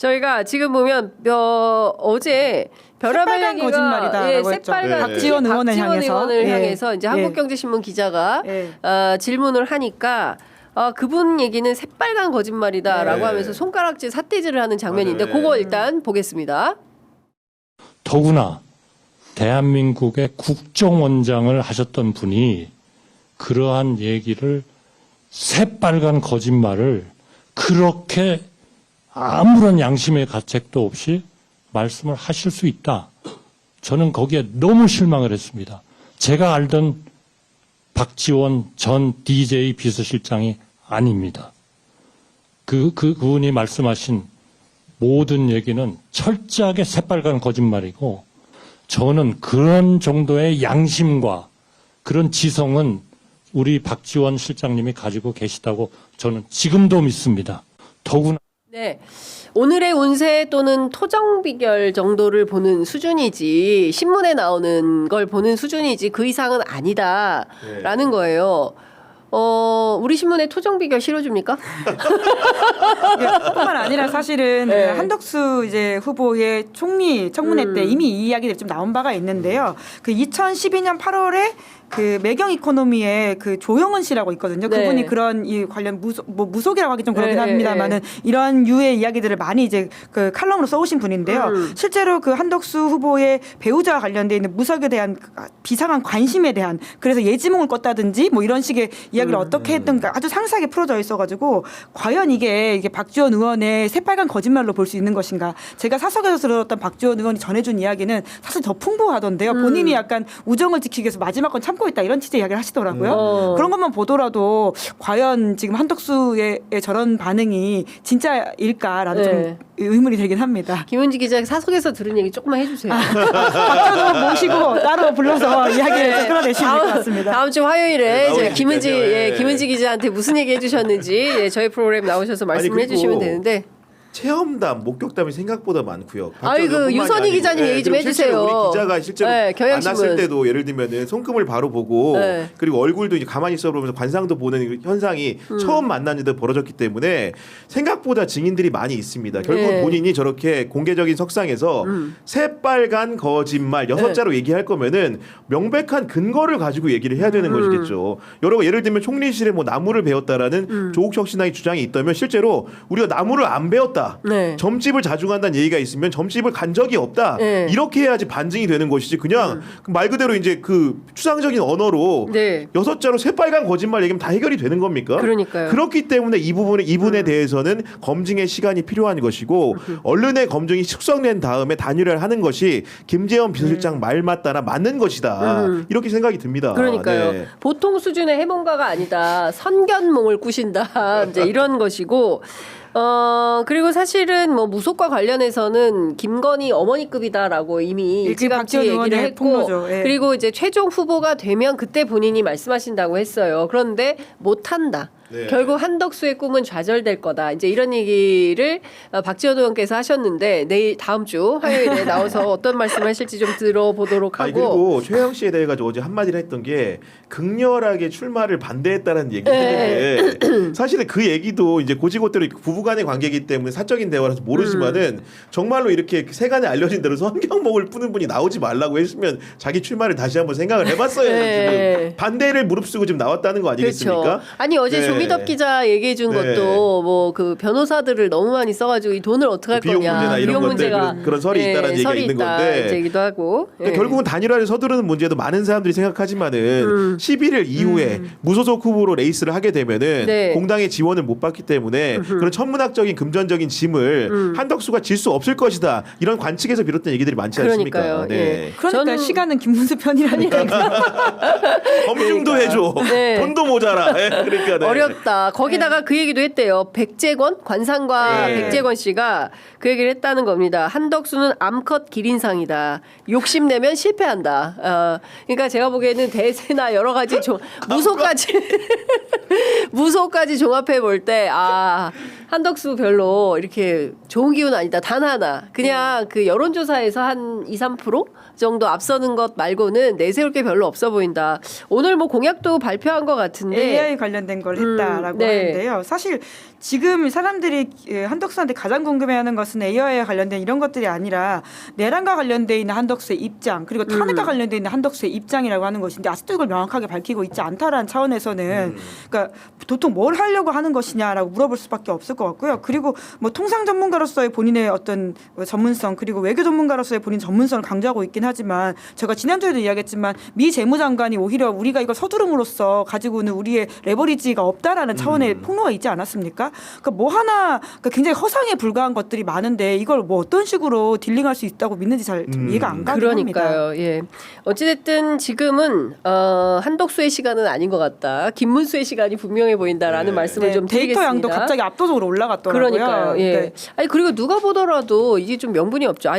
저희가 지금 보면 어제 새빨간 거짓말이다라고 했죠. 새빨간 박지원 의원을 향해서 이제 한국경제신문 기자가 질문을 하니까 그분 얘기는 새빨간 거짓말이다라고 하면서 손가락질 삿대질을 하는 장면인데 그거 일단 보겠습니다. 더구나 대한민국의 국정원장을 하셨던 분이 그러한 얘기를 새빨간 거짓말을 그렇게 아무런 양심의 가책도 없이 말씀을 하실 수 있다. 저는 거기에 너무 실망을 했습니다. 제가 알던 박지원 전 DJ 비서실장이 아닙니다. 그분이 말씀하신 모든 얘기는 철저하게 새빨간 거짓말이고 저는 그런 정도의 양심과 그런 지성은 우리 박지원 실장님이 가지고 계시다고 저는 지금도 믿습니다. 더구나 네. 오늘의 운세 또는 토정 비결 정도를 보는 수준이지 신문에 나오는 걸 보는 수준이지 그 이상은 아니다라는 거예요. 우리 신문에 토정 비결 실어줍니까? 뿐만 아니라 사실은 그 한덕수 이제 후보의 총리 청문회 때 이미 이 이야기들이 좀 나온 바가 있는데요. 그 2012년 8월에 그 매경 이코노미의 그 조영은 씨라고 있거든요. 그분이 그런 이 관련 무속이라고 하기 좀 그렇긴 합니다만은 이런 유의 이야기들을 많이 이제 그 칼럼으로 써오신 분인데요. 실제로 그 한덕수 후보의 배우자와 관련돼 있는 무속에 대한 비상한 관심에 대한 그래서 예지몽을 껐다든지 뭐 이런 식의 이야기를 어떻게 했던가 아주 상세하게 풀어져 있어가지고 과연 이게 박지원 의원의 새빨간 거짓말로 볼 수 있는 것인가? 제가 사석에서 들었던 박지원 의원이 전해준 이야기는 사실 더 풍부하던데요. 본인이 약간 우정을 지키기 위해서 마지막 건 참고 있다 이런 취지의 이야기를 하시더라고요. 그런 것만 보더라도 과연 지금 한덕수의 저런 반응이 진짜일까라는 좀 의문이 들긴 합니다. 김은지 기자 사석에서 들은 얘기 조금만 해주세요. 박지원 의원 모시고 따로 불러서 이야기를 끌어내시면 될 것 같습니다. 다음 주 화요일에 이제 김은지 기자한테 무슨 얘기 해주셨는지 저희 프로그램 나오셔서 말씀을 해주시면 되는데. 체험담, 목격담이 생각보다 많고요. 아이고 유선희 기자님 얘기 좀 해주세요. 우리 기자가 실제로 만났을 때도 예를 들면은 손금을 바로 보고 그리고 얼굴도 이제 가만히 있어 보면서 관상도 보는 현상이 처음 만났는데 벌어졌기 때문에 생각보다 증인들이 많이 있습니다. 결국 본인이 저렇게 공개적인 석상에서 새빨간 거짓말 6자로 얘기할 거면은 명백한 근거를 가지고 얘기를 해야 되는 것이겠죠. 예를 들면 총리실에 뭐 나무를 베었다라는 조국혁 신당의 주장이 있다면 실제로 우리가 나무를 안 베었다. 점집을 자주 간다는 얘기가 있으면 점집을 간 적이 없다. 이렇게 해야지 반증이 되는 것이지 그냥 말 그대로 이제 그 추상적인 언어로 6자로 새빨간 거짓말 얘기하면 다 해결이 되는 겁니까? 그러니까요. 그렇기 때문에 이분에 대해서는 검증의 시간이 필요한 것이고 언론의 검증이 숙성된 다음에 단일화를 하는 것이 김재원 비서실장 말 맞다나 맞는 것이다. 이렇게 생각이 듭니다. 그러니까요. 보통 수준의 해몽가가 아니다. 선견몽을 꾸신다. 이제 이런 것이고 그리고 사실은 뭐 무속과 관련해서는 김건희 어머니급이다라고 이미 일찌감치 얘기를 했고 그리고 이제 최종 후보가 되면 그때 본인이 말씀하신다고 했어요. 그런데 못한다. 결국 한덕수의 꿈은 좌절될 거다. 이제 이런 얘기를 박지원 의원께서 하셨는데 내일 다음 주 화요일에 나와서 어떤 말씀을 하실지 좀 들어보도록 하고. 그리고 최영 씨에 대해 가지고 어제 한마디를 했던 게 극렬하게 출마를 반대했다는 얘기를 했는데 사실은 그 얘기도 이제 고지고대로 부부간의 관계이기 때문에 사적인 대화라서 모르지만은 정말로 이렇게 세간에 알려진 대로 성경목을 푸는 분이 나오지 말라고 했으면 자기 출마를 다시 한번 생각을 해봤어요. 지금 반대를 무릅쓰고 지금 나왔다는 거 아니겠습니까? 그렇죠. 아니 어제 조미덕 기자 얘기해 준 것도 뭐 그 변호사들을 너무 많이 써가지고 이 돈을 어떻게 할 비용 거냐. 문제나 이런 문제가 그런 설이 있다는 얘기가 있는 건데 얘기도 하고. 그러니까 결국은 단일화를 서두르는 문제도 많은 사람들이 생각하지만은 11일 이후에 무소속 후보로 레이스를 하게 되면은 공당의 지원을 못 받기 때문에 그런 천문학적인 금전적인 짐을 한덕수가 질 수 없을 것이다. 이런 관측에서 비롯된 얘기들이 많지 않습니까? 그러니까요. 그러니까 시간은 김문수 편이라니까. 검증도 해줘. 돈도 모자라. 그러니까 어렵다. 거기다가 그 얘기도 했대요. 백재권 관상가 백재권 씨가 그 얘기를 했다는 겁니다. 한덕수는 암컷 기린상이다. 욕심내면 실패한다. 그러니까 제가 보기에는 대세나 여러 가지 무소까지 종합해 볼 때 한덕수 별로 이렇게 좋은 기운 아니다. 단 하나. 그냥 그 여론조사에서 한 2~3% 정도 앞서는 것 말고는 내세울 게 별로 없어 보인다. 오늘 뭐 공약도 발표한 것 같은데 AI 관련된 걸 했다라고 하는데요. 사실 지금 사람들이 한덕수한테 가장 궁금해하는 것은 AI와 관련된 이런 것들이 아니라 내란과 관련돼 있는 한덕수의 입장 그리고 탄핵과 관련돼 있는 한덕수의 입장이라고 하는 것인데 아직도 이걸 명확하게 밝히고 있지 않다라는 차원에서는 그러니까 도통 뭘 하려고 하는 것이냐라고 물어볼 수밖에 없을 것 같고요. 그리고 뭐 통상 전문가로서의 본인의 어떤 전문성 그리고 외교 전문가로서의 본인 전문성을 강조하고 있긴 하지만 제가 지난주에도 이야기했지만 미 재무장관이 오히려 우리가 이걸 서두름으로써 가지고는 우리의 레버리지가 없다라는 차원의 폭로가 있지 않았습니까? 그러니까 뭐 하나 그러니까 굉장히 허상에 불과한 것들이 많은데 이걸 뭐 어떤 식으로 딜링할 수 있다고 믿는지 잘 좀 이해가 안 가긴 합니다. 그러니까요. 예. 어찌됐든 지금은 한덕수의 시간은 아닌 것 같다. 김문수의 시간이 분명해 보인다라는 말씀을 좀 데이터 드리겠습니다. 양도 갑자기 압도적으로 올라갔더라고요. 그러니까요. 예. 네. 아니 그리고 누가 보더라도 이게 좀 명분이 없죠. 아니,